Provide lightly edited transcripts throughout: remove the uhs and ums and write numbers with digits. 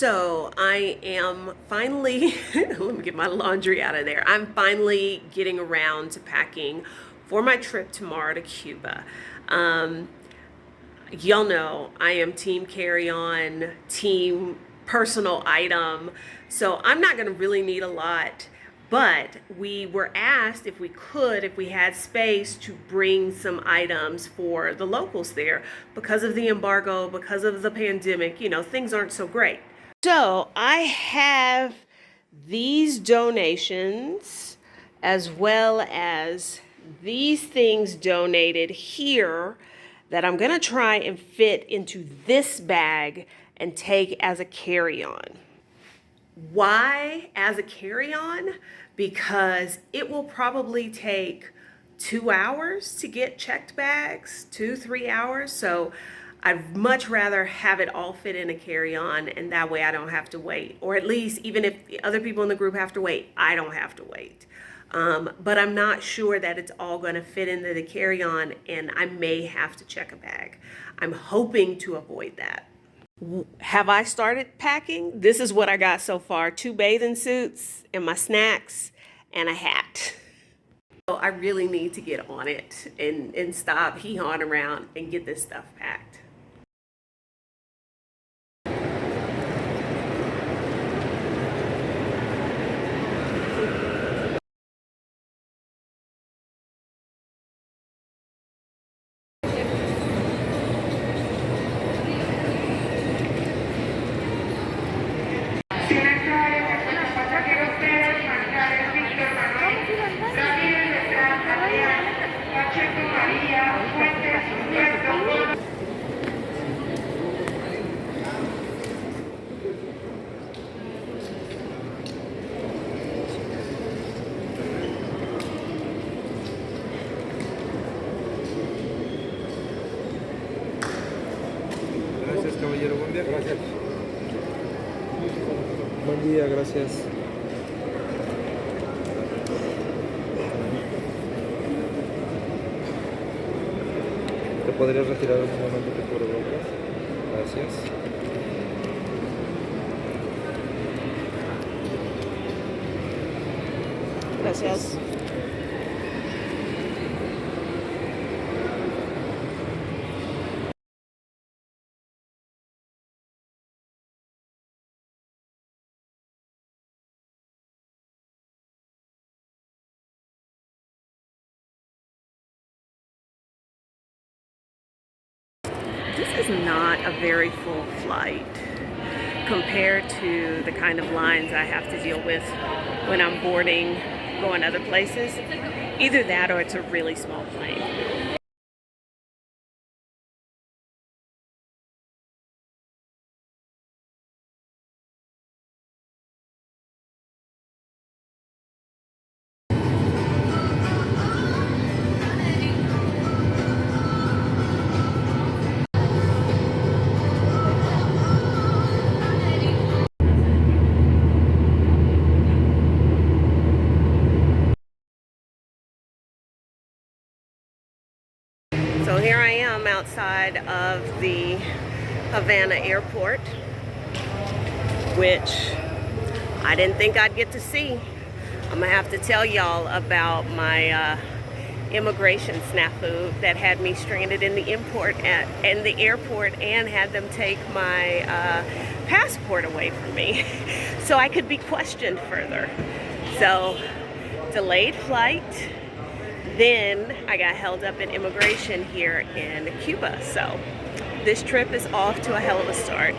So I am finally, let me get my laundry out of there. I'm finally getting around to packing for my trip tomorrow to Cuba. Um, y'all know I am team carry-on, team personal item. So I'm not going to really need a lot. But we were asked if we could, if we had space, to bring some items for the locals there because of the embargo, because of the pandemic. Things aren't so great. So I have these donations as well as these things donated here that I'm going to try and fit into this bag and take as a carry-on. Why as a carry-on? Because it will probably take 2 hours to get checked bags, 2, 3 hours. So I'd much rather have it all fit in a carry-on, and that way I don't have to wait. Or at least, even if the other people in the group have to wait, I don't have to wait. But I'm not sure that it's all going to fit into the carry-on, and I may have to check a bag. I'm hoping to avoid that. Have I started packing? This is what I got so far: 2 bathing suits and my snacks and a hat. So I really need to get on it and stop hee-hawing around and get this stuff packed. Gracias, caballero. Buen día. Gracias. Buen día, gracias. ¿Te podrías retirar un momento tu cubrebocas? Gracias. Gracias. This is not a very full flight compared to the kind of lines I have to deal with when I'm boarding, going other places. Either that or it's a really small plane. So here I am outside of the Havana airport, which I didn't think I'd get to see. I'm gonna have to tell y'all about my immigration snafu that had me stranded in the airport and had them take my passport away from me so I could be questioned further. So, delayed flight. Then I got held up in immigration here in Cuba. So this trip is off to a hell of a start.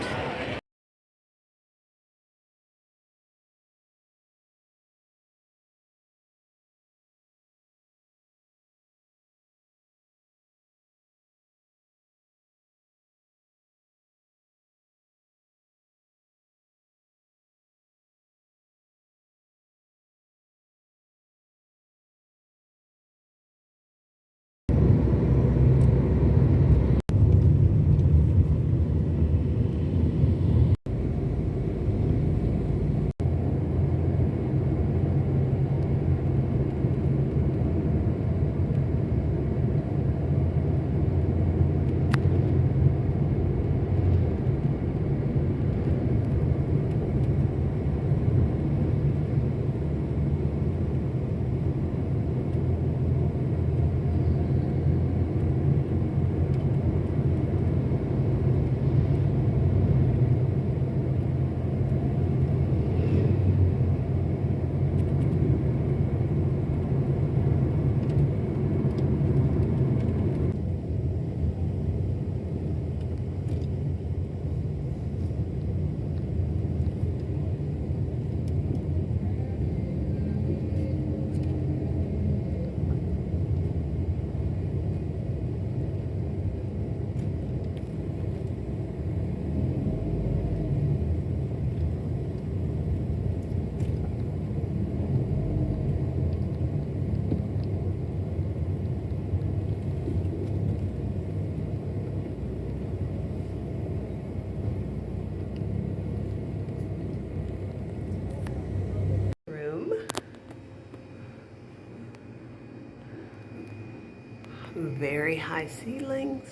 Very high ceilings,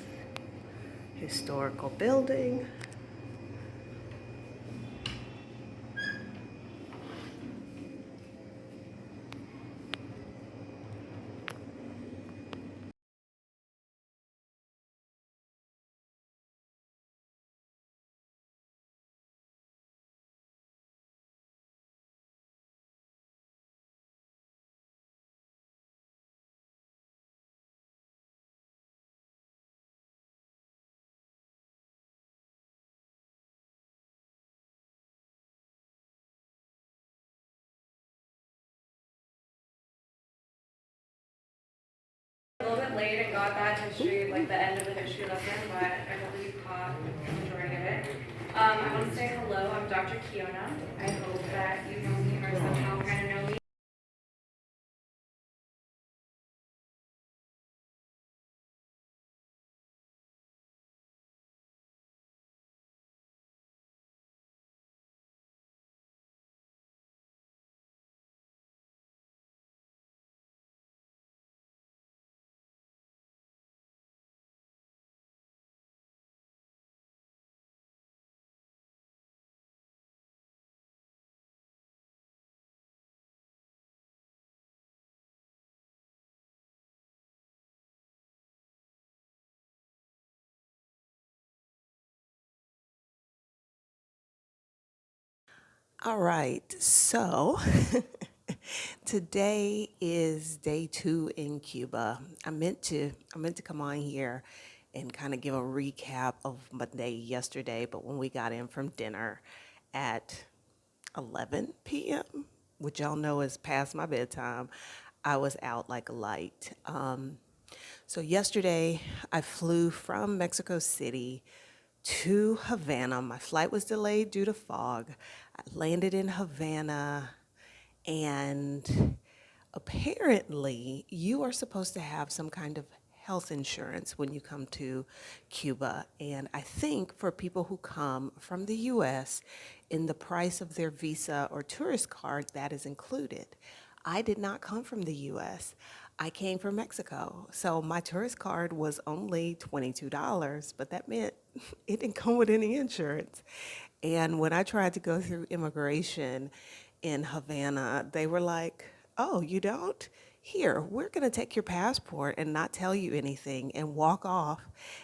historical building. A little bit late and got that history, like the end of the history lesson, but I hope you caught the majority of it. I want to say hello. I'm Dr. Kiona. I hope that you know me or somehow kind of know me. All right, so today is day 2 in Cuba. I meant to come on here and kind of give a recap of my day yesterday, but when we got in from dinner at 11 p.m., which y'all know is past my bedtime, I was out like a light. So yesterday I flew from Mexico City to Havana. My flight was delayed due to fog. I landed in Havana, and apparently you are supposed to have some kind of health insurance when you come to Cuba. And I think for people who come from the US, in the price of their visa or tourist card, that is included. I did not come from the US. I came from Mexico. So my tourist card was only $22, but that meant it didn't come with any insurance. And when I tried to go through immigration in Havana, they were like, "Oh, you don't? Here, we're going to take your passport and not tell you anything and walk off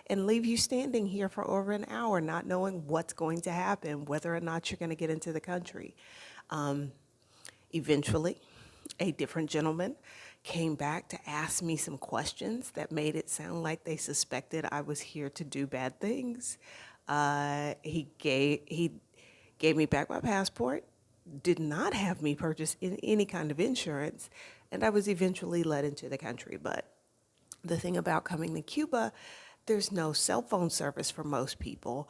and leave you standing here for over an hour, not knowing what's going to happen, whether or not you're going to get into the country." Eventually, a different gentleman came back to ask me some questions that made it sound like they suspected I was here to do bad things. He gave me back my passport, did not have me purchase any kind of insurance, and I was eventually let into the country. But the thing about coming to Cuba, there's no cell phone service for most people.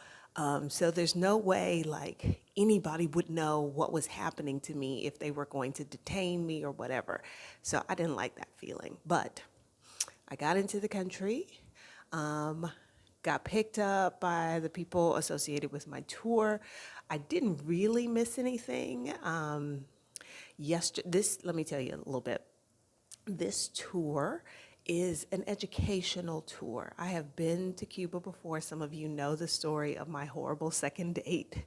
So there's no way like anybody would know what was happening to me if they were going to detain me or whatever. So I didn't like that feeling. But I got into the country, um, got picked up by the people associated with my tour. I didn't really miss anything. Let me tell you a little bit. This tour is an educational tour. I have been to Cuba before. Some of you know the story of my horrible second date.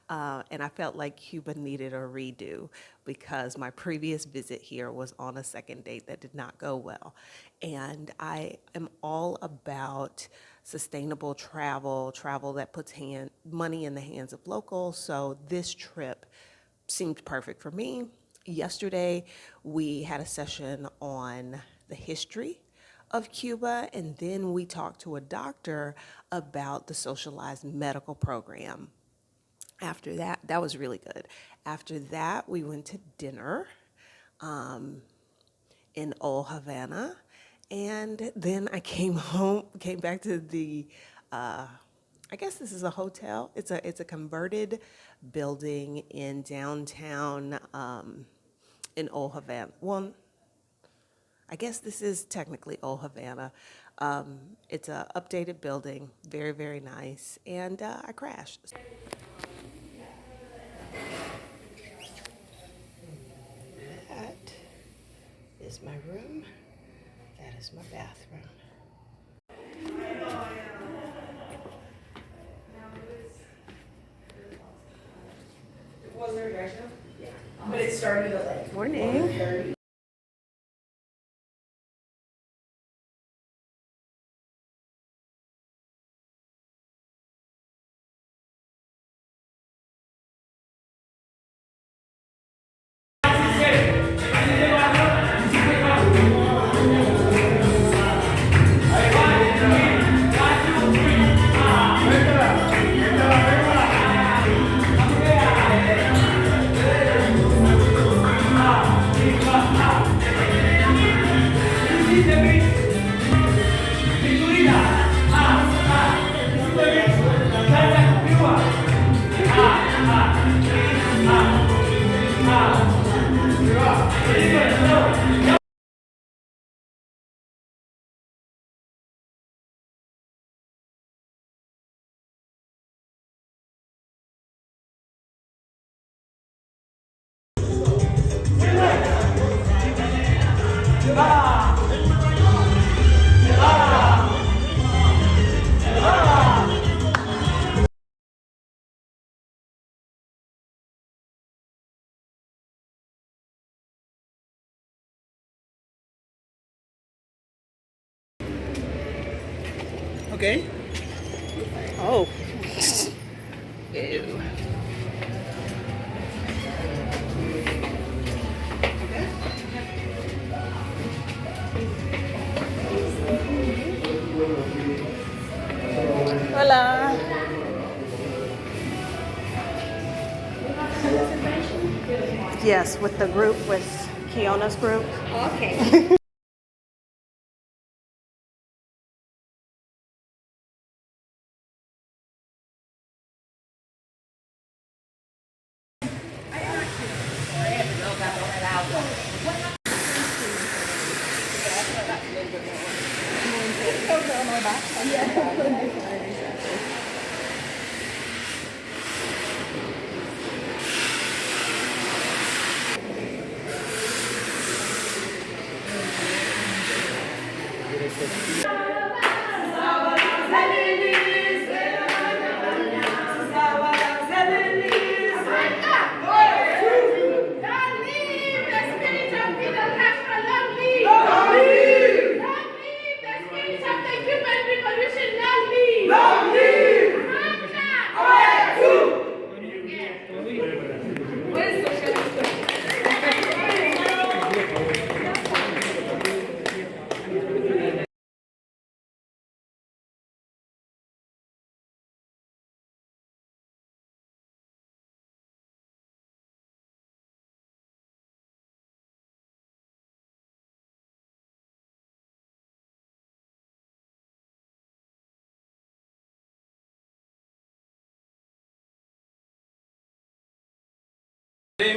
And I felt like Cuba needed a redo because my previous visit here was on a second date that did not go well. And I am all about sustainable travel that puts money in the hands of locals. So this trip seemed perfect for me. Yesterday, we had a session on the history of Cuba, and then we talked to a doctor about the socialized medical program. After that, that was really good. After that, we went to dinner in Old Havana, and then I came home, came back to I guess this is a hotel. It's a converted building in downtown in Old Havana. Well, I guess this is technically Old Havana. It's a updated building, very, very nice, and I crashed. That is my room. That is my bathroom. Was there a dry show? Yeah. But it started at like Morning. 1:30. Okay. Oh. Ew. Hola. Yes, with the group, with Kiona's group. Okay.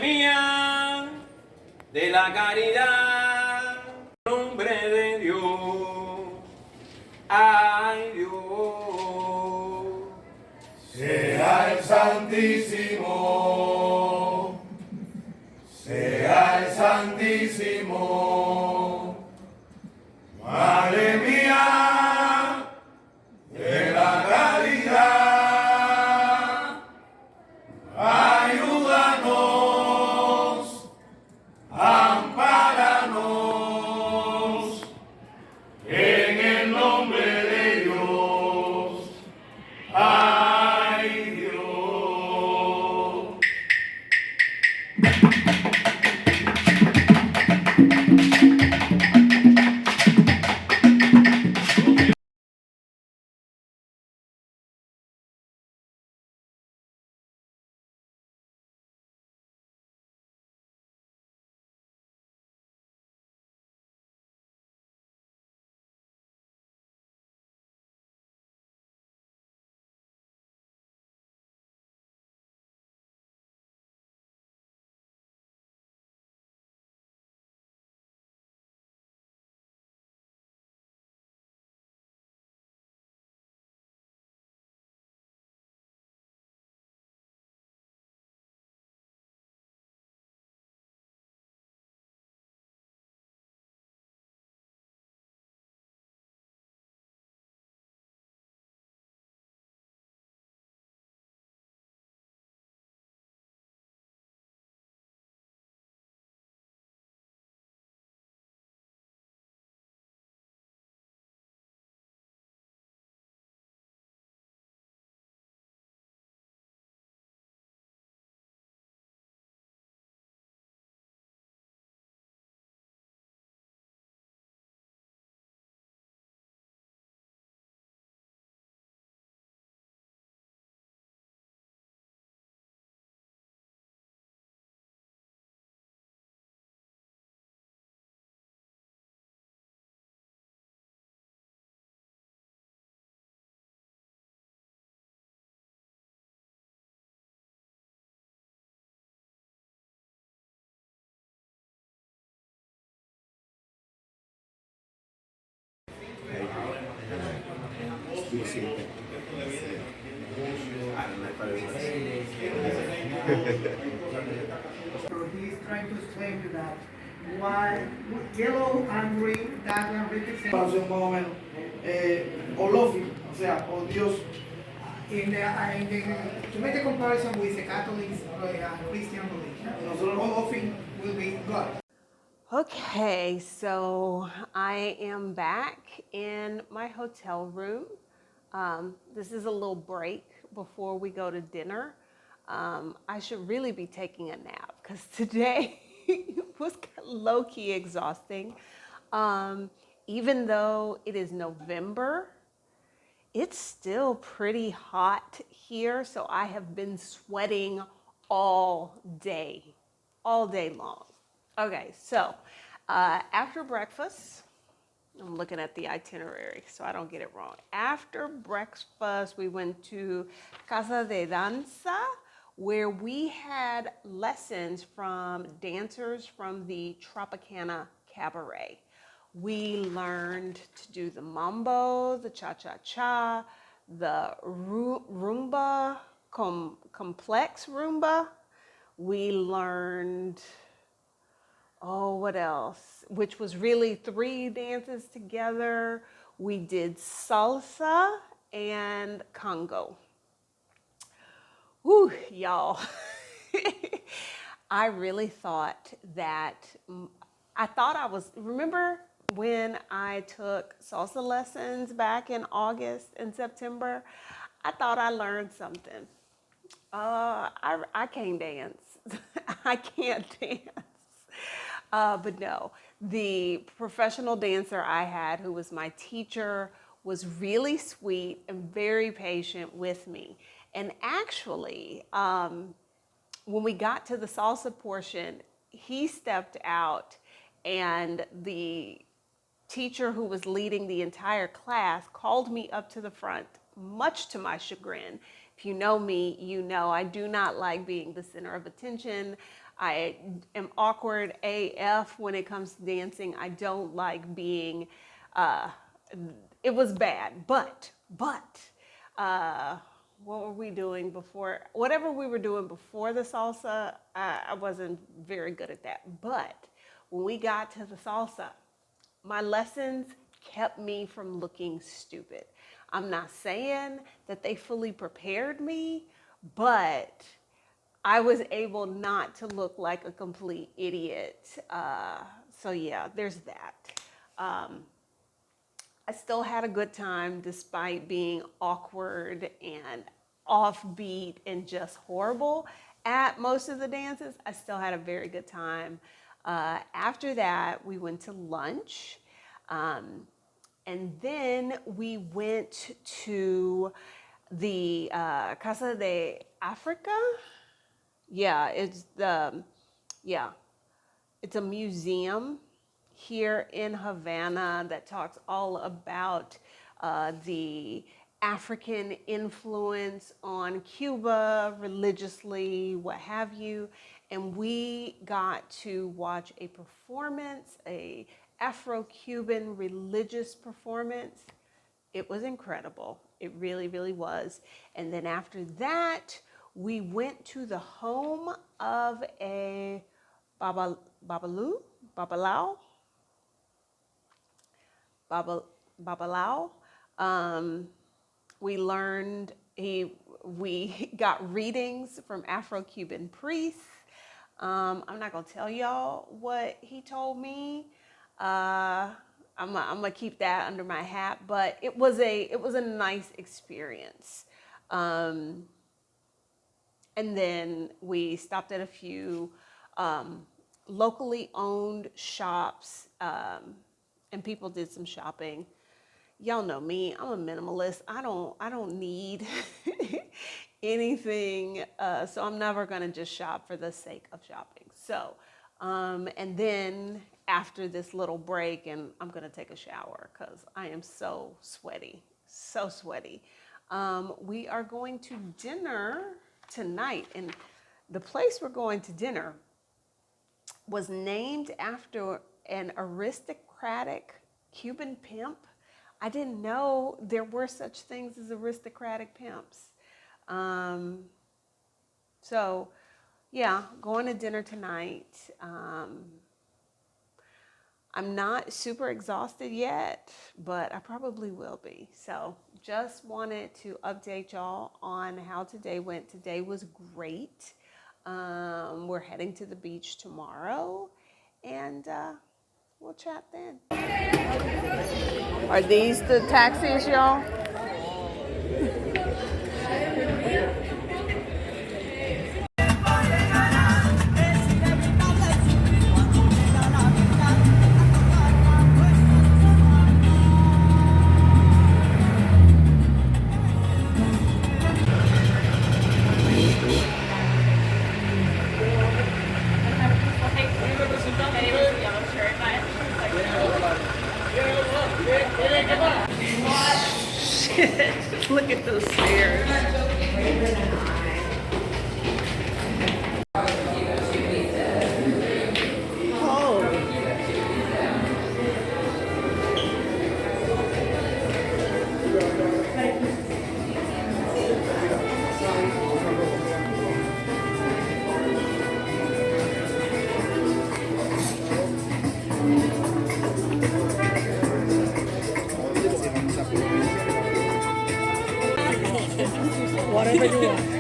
Mía de la caridad, nombre de Dios, ay Dios. Sea el Santísimo, sea el Santísimo, Madre mía de la caridad, ayúdanos, ampáranos, en el nombre de Dios, ay Dios. siente. So he's trying to explain to that why yellow and green that represent Comparación más o menos, Olofi, o sea, o Dios. to make a comparison with the Catholic Christian religion, Olofin will be God. Okay, so I am back in my hotel room. This is a little break before we go to dinner. I should really be taking a nap because today was low-key exhausting. Even though it is November, it's still pretty hot here, so I have been sweating all day long. Okay, so after breakfast, I'm looking at the itinerary so I don't get it wrong. After breakfast, we went to Casa de Danza, where we had lessons from dancers from the Tropicana Cabaret. We learned to do the mambo, the cha-cha-cha, the rumba, complex rumba. We learned, oh, what else? Which was really 3 dances together. We did salsa and Congo. Whew, y'all. I really thought that, remember when I took salsa lessons back in August and September? I thought I learned something. I can't dance. I can't dance. But no, the professional dancer I had, who was my teacher, was really sweet and very patient with me. And actually, when we got to the salsa portion, he stepped out, and the teacher who was leading the entire class called me up to the front, much to my chagrin. If you know me, you know I do not like being the center of attention. I am awkward AF when it comes to dancing. I don't like being, it was bad, but, what were we doing before? Whatever we were doing before the salsa, I wasn't very good at that. But when we got to the salsa, my lessons kept me from looking stupid. I'm not saying that they fully prepared me, but I was able not to look like a complete idiot. So yeah, there's that. I still had a good time despite being awkward and offbeat and just horrible at most of the dances. I still had a very good time. After that, we went to lunch. And then we went to the Casa de Africa. Yeah, it's a museum here in Havana that talks all about the African influence on Cuba religiously, what have you. And we got to watch a performance, a Afro-Cuban religious performance. It was incredible. It really, really was. And then after that, we went to the home of a babalao. We learned, we got readings from Afro-Cuban priests. I'm not gonna tell y'all what he told me. I'm gonna keep that under my hat, but it was a nice experience. And then we stopped at a few locally owned shops, and people did some shopping. Y'all know me, I'm a minimalist. I don't need anything, so I'm never gonna just shop for the sake of shopping. So, and then after this little break, and I'm gonna take a shower because I am so sweaty, so sweaty. We are going to dinner tonight, and the place we're going to dinner was named after an aristocratic Cuban pimp. I didn't know there were such things as aristocratic pimps. Um, so, yeah, going to dinner tonight. I'm not super exhausted yet, but I probably will be. So just wanted to update y'all on how today went. Today was great. We're heading to the beach tomorrow, and we'll chat then. Are these the taxis, y'all? Look at those stairs. Oh. Whatever you want.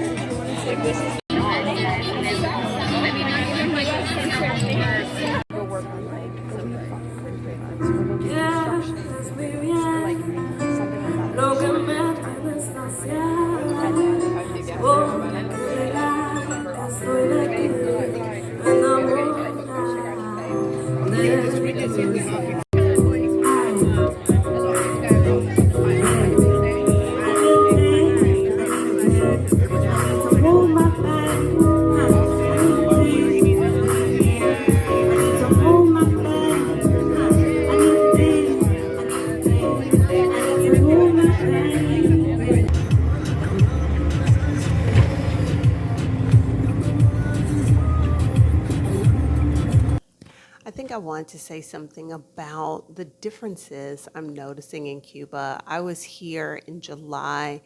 I think I want to say something about the differences I'm noticing in Cuba. I was here in July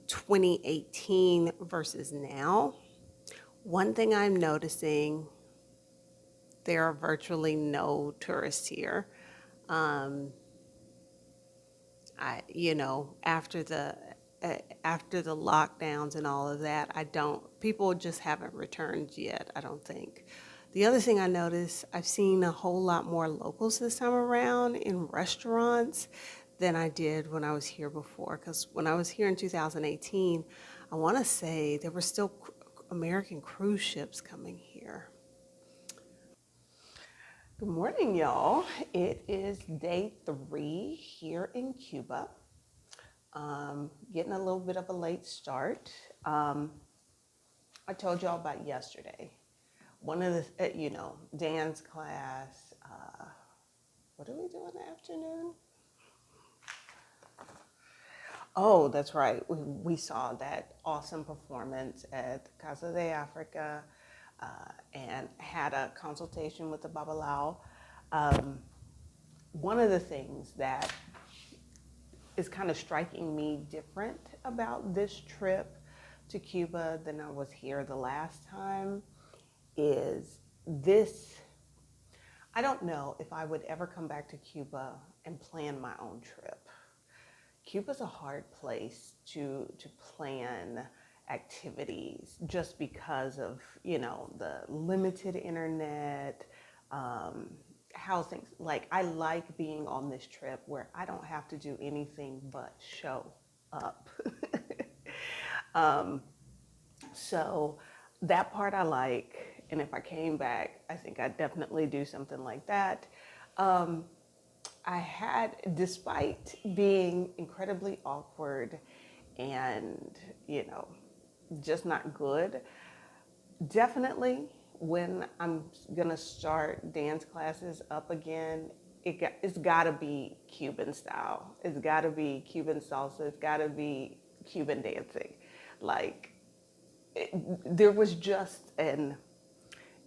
2018 versus now. One thing I'm noticing, there are virtually no tourists here. After the lockdowns and all of that, people just haven't returned yet, I don't think. The other thing I noticed, I've seen a whole lot more locals this time around in restaurants than I did when I was here before. Because when I was here in 2018, I want to say there were still American cruise ships coming here. Good morning, y'all. It is day 3 here in Cuba. Getting a little bit of a late start. I told y'all about yesterday. One of the, dance class. What do we do in the afternoon? Oh, that's right. We saw that awesome performance at Casa de Africa and had a consultation with the Babalao. One of the things that is kind of striking me different about this trip to Cuba than I was here the last time is this. I don't know if I would ever come back to Cuba and plan my own trip. Cuba's a hard place to plan activities just because of, the limited internet, how things, like I like being on this trip where I don't have to do anything but show up. So that part I like, and if I came back, I think I'd definitely do something like that. Despite being incredibly awkward and, just not good, definitely when I'm gonna start dance classes up again, it's gotta be Cuban style. It's gotta be Cuban salsa. It's gotta be Cuban dancing. There was just an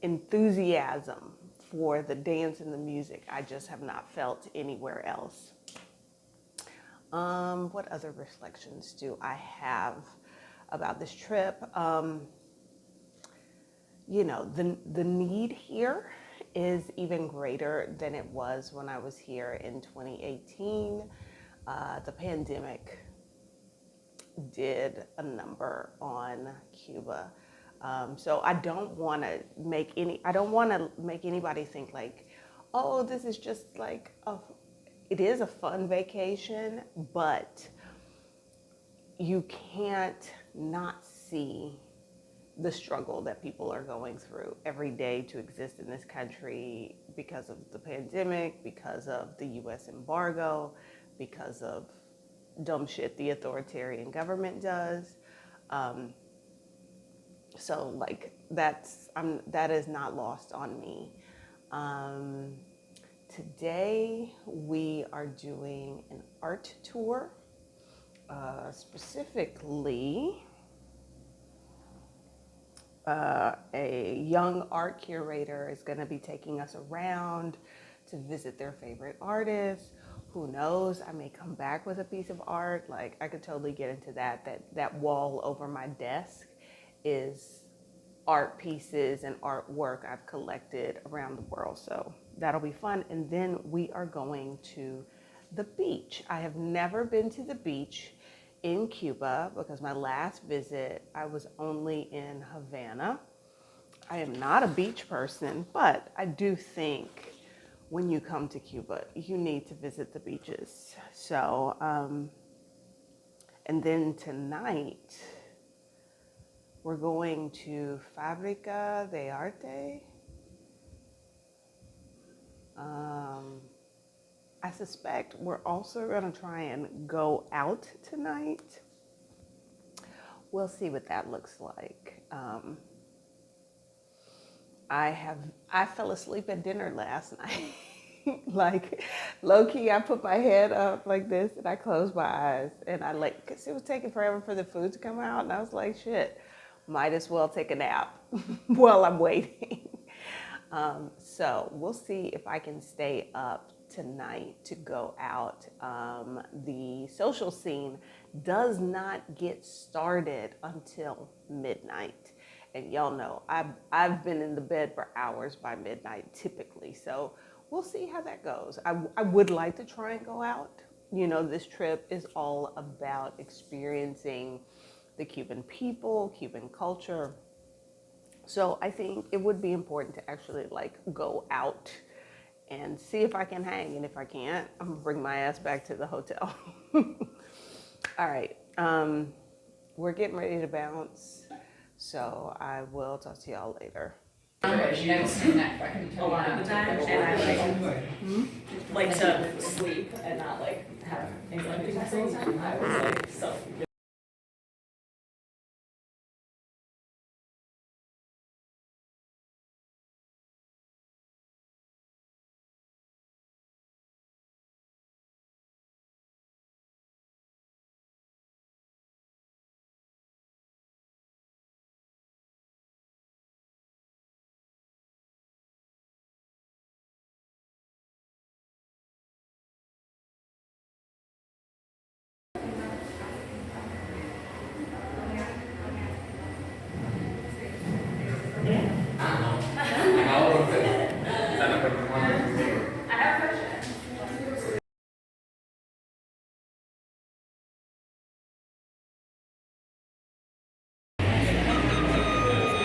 enthusiasm for the dance and the music I just have not felt anywhere else. What other reflections do I have about this trip? You know, the need here is even greater than it was when I was here in 2018. The pandemic did a number on Cuba. So I don't want to make anybody think like, oh, this is just like it is a fun vacation, but you can't not see the struggle that people are going through every day to exist in this country because of the pandemic, because of the US embargo, because of dumb shit the authoritarian government does. So like that is not lost on me. Today we are doing an art tour, specifically a young art curator is going to be taking us around to visit their favorite artists. Who knows? I may come back with a piece of art. Like I could totally get into that. That wall over my desk is art pieces and artwork I've collected around the world. So that'll be fun. And then we are going to the beach. I have never been to the beach in Cuba because my last visit, I was only in Havana. I am not a beach person, but I do think when you come to Cuba, you need to visit the beaches. So, and then tonight, we're going to Fábrica de Arte. I suspect we're also going to try and go out tonight. We'll see what that looks like. I fell asleep at dinner last night. Like low key, I put my head up like this and I closed my eyes and cause it was taking forever for the food to come out. And I was like, shit, might as well take a nap while I'm waiting. So we'll see if I can stay up tonight to go out. The social scene does not get started until midnight. And y'all know I've been in the bed for hours by midnight typically. So we'll see how that goes. I would like to try and go out. You know, this trip is all about experiencing the Cuban people, Cuban culture. So I think it would be important to actually like go out and see if I can hang. And if I can't, I'm gonna bring my ass back to the hotel. All right, we're getting ready to bounce. So I will talk to y'all later. A lot of the time, and I like to sleep and not like have anxiety attacks all the time. I was like so.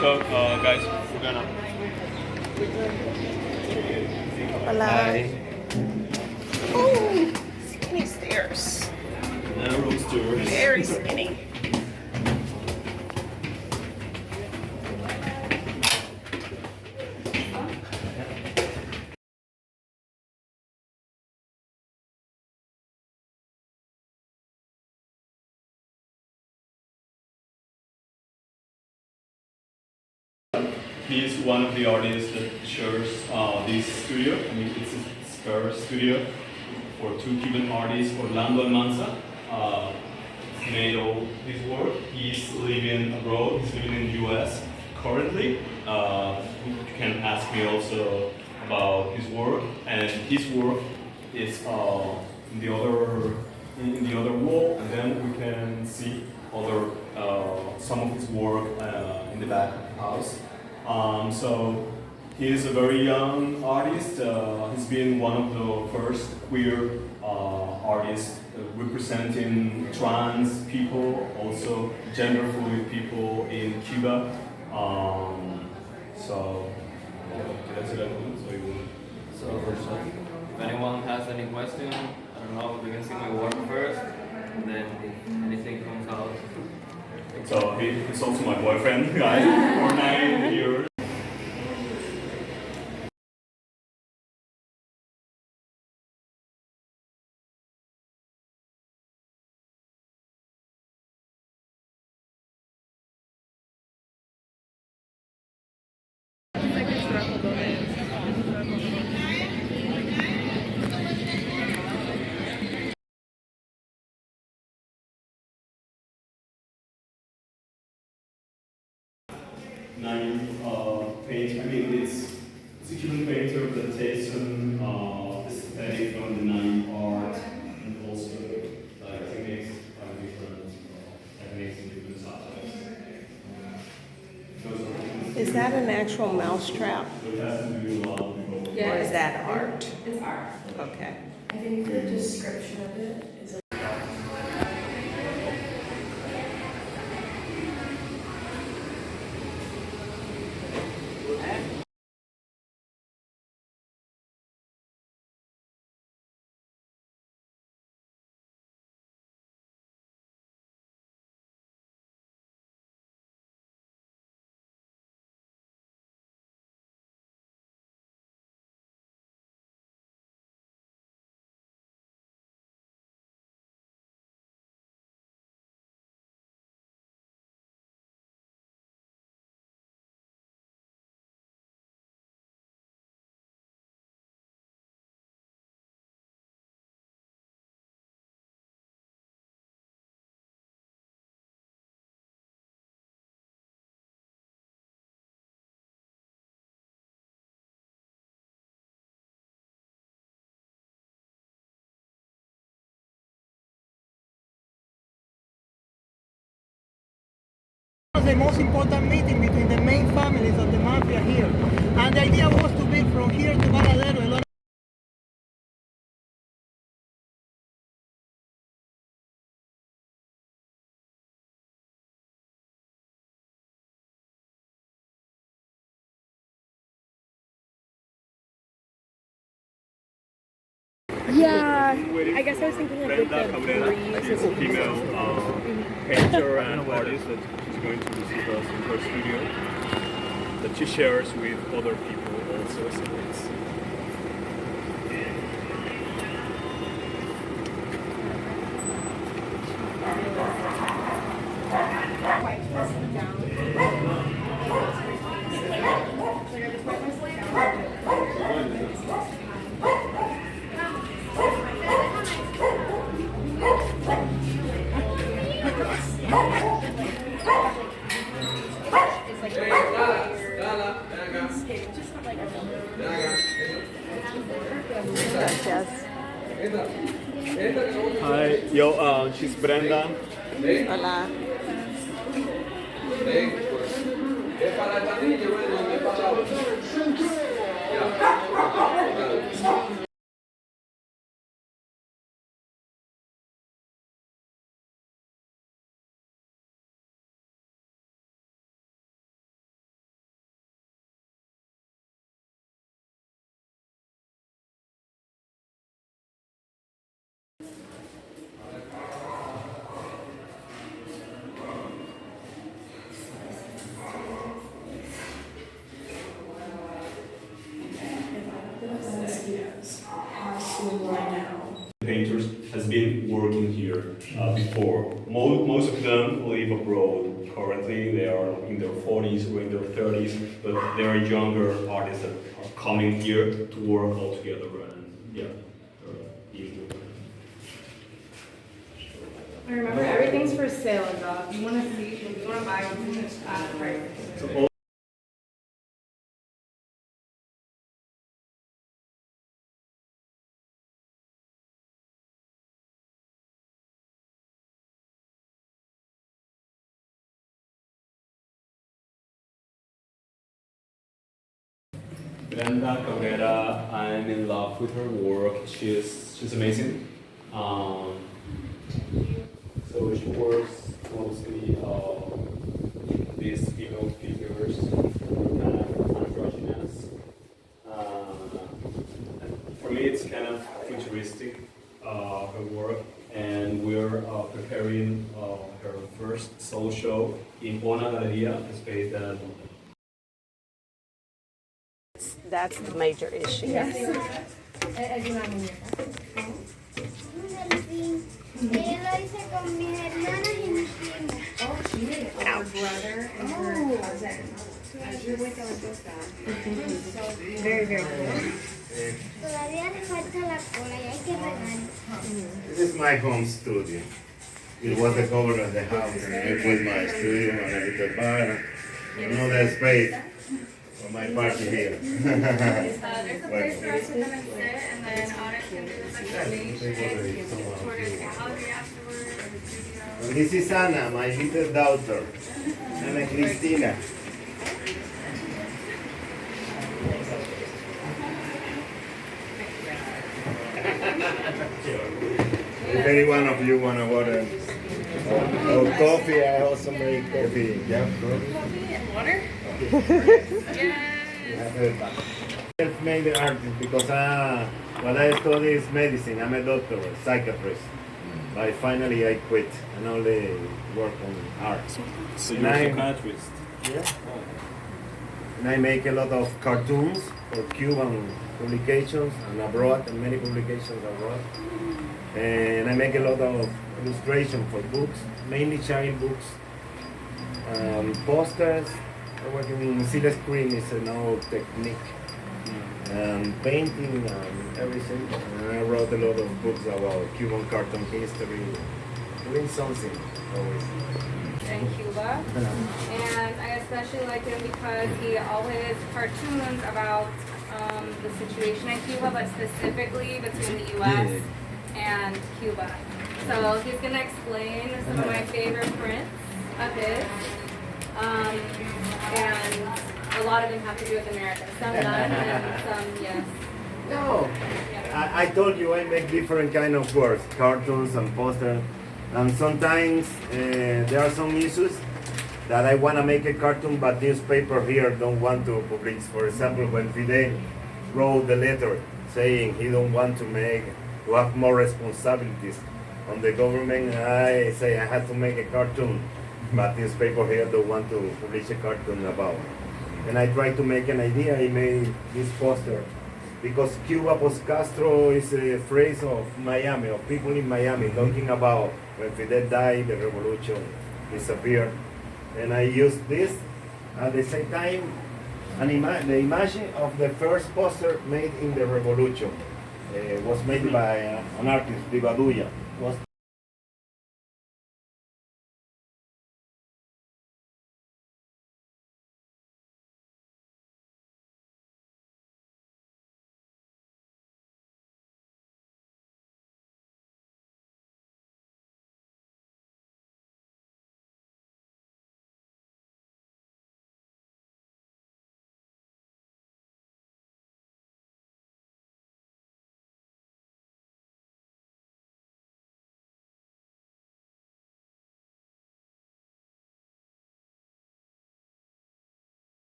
So, guys, we're gonna. Hello. Oh, skinny stairs. Narrow stairs. Very skinny. He's one of the artists that shares this studio. I mean, it's a spare studio for two Cuban artists, Orlando Almanza. Made all his work. He's living abroad. He's living in the U.S. currently. You can ask me also about his work, and his work is in the other in the other wall, and then we can see other some of his work in the back of the house. So he is a very young artist. He's been one of the first queer artists representing trans people, also gender fluid people in Cuba. So, did I say that? So, if anyone has any question, I don't know, we can see my work first, and then if anything comes out. So he's also my boyfriend, guys, for 9 years. Nine paint. I mean, it's a Cuban painter that takes some aesthetic from the nine art and also techniques from different techniques and different subjects. Is that an actual mousetrap, So it has to do a lot with or is that art? It's art. Okay. I think the description of it is like. The most important meeting between the main families of the mafia here, and the idea was to be from here to Varadero. A lot Yeah, I guess I was thinking like with Brenda the Cabrera, breeze. she's a female painter and artist that she's going to receive us in her studio that she shares with other people also. So it's Gracias. hi, yo, she's Brenda. Hola. Es para esta niña, bueno, es para la otra. Painters has been working here before. Most of them live abroad currently. They are in their 40s or in their 30s, but they are younger artists that are coming here to work all together. And yeah, Remember, everything's for sale, dog. You want to see, if you want to buy something, just ask the price. so Glenda Cabrera. I'm in love with her work. She's amazing. So she works mostly these female figures, kind of androgynous. For me, it's kind of futuristic, her work, and we're preparing her first solo show in Ona Galeria, a space that That's the major issue. Lo hice con mis hermanas y mis primos. Very, very cool. Todavía le falta la cola y hay que regar. This is my home studio. It was the cover of the house, and I put my studio and a little bar. Another space for my party here. There's a place for us to come and sit, and then Onyx can do the presentation. Tour the gallery afterwards, and the studio. And this is Anna, my little daughter, Anna Cristina. If any one of you want to water or coffee, I also make coffee. Yeah, Coffee and water? Self-made artist because what I study is medicine. I'm a doctor, a psychiatrist. But finally I quit and only work on art. So And you're a I- psychiatrist. Yeah. And I make a lot of cartoons for Cuban publications and abroad, and many publications abroad. And I make a lot of illustration for books, mainly child books, posters. I'm working in silk screen is an old technique. Painting and everything. And I wrote a lot of books about Cuban cartoon history, doing something always. In Cuba. And I especially like him because he always cartoons about the situation in Cuba, but specifically between the U.S. and Cuba. So he's going to explain some of my favorite prints of his. And a lot of them have to do with America. Some none, and some yes. No, I told you I make different kind of works, cartoons and posters, and sometimes there are some issues that I want to make a cartoon, but newspaper here don't want to publish. For example, when Fidel wrote the letter saying he don't want to have more responsibilities on the government, I say I had to make a cartoon, but newspaper here don't want to publish a cartoon about. And I tried to make an idea. I made this poster because Cuba post Castro is a phrase of Miami, of people in Miami talking about when Fidel died, the revolution disappeared. And I used this at the same time, the image of the first poster made in the revolution was made by an artist, Rivadulla. Was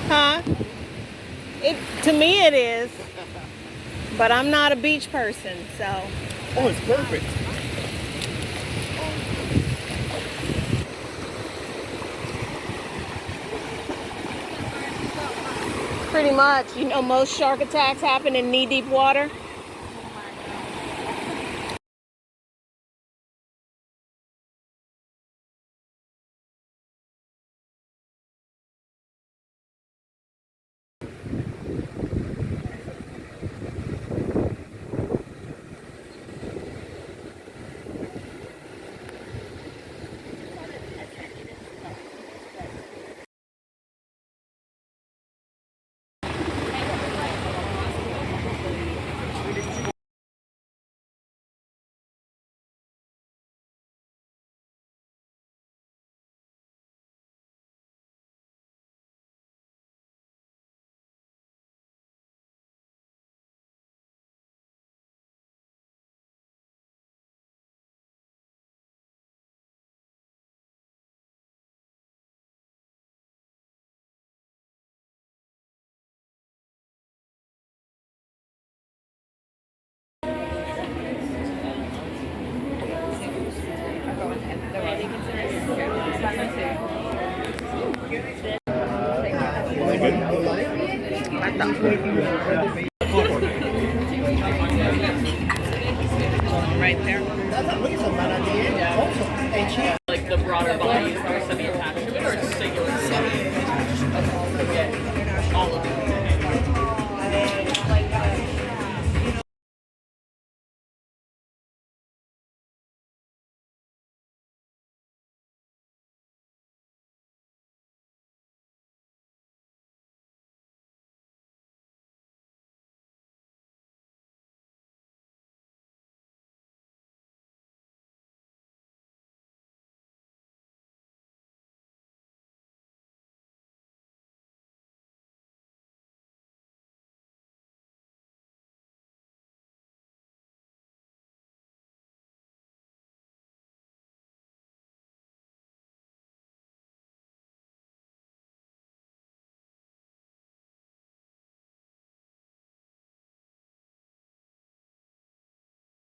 Huh? To me it is, but I'm not a beach person, so. oh, it's perfect. Pretty much, most shark attacks happen in knee-deep water.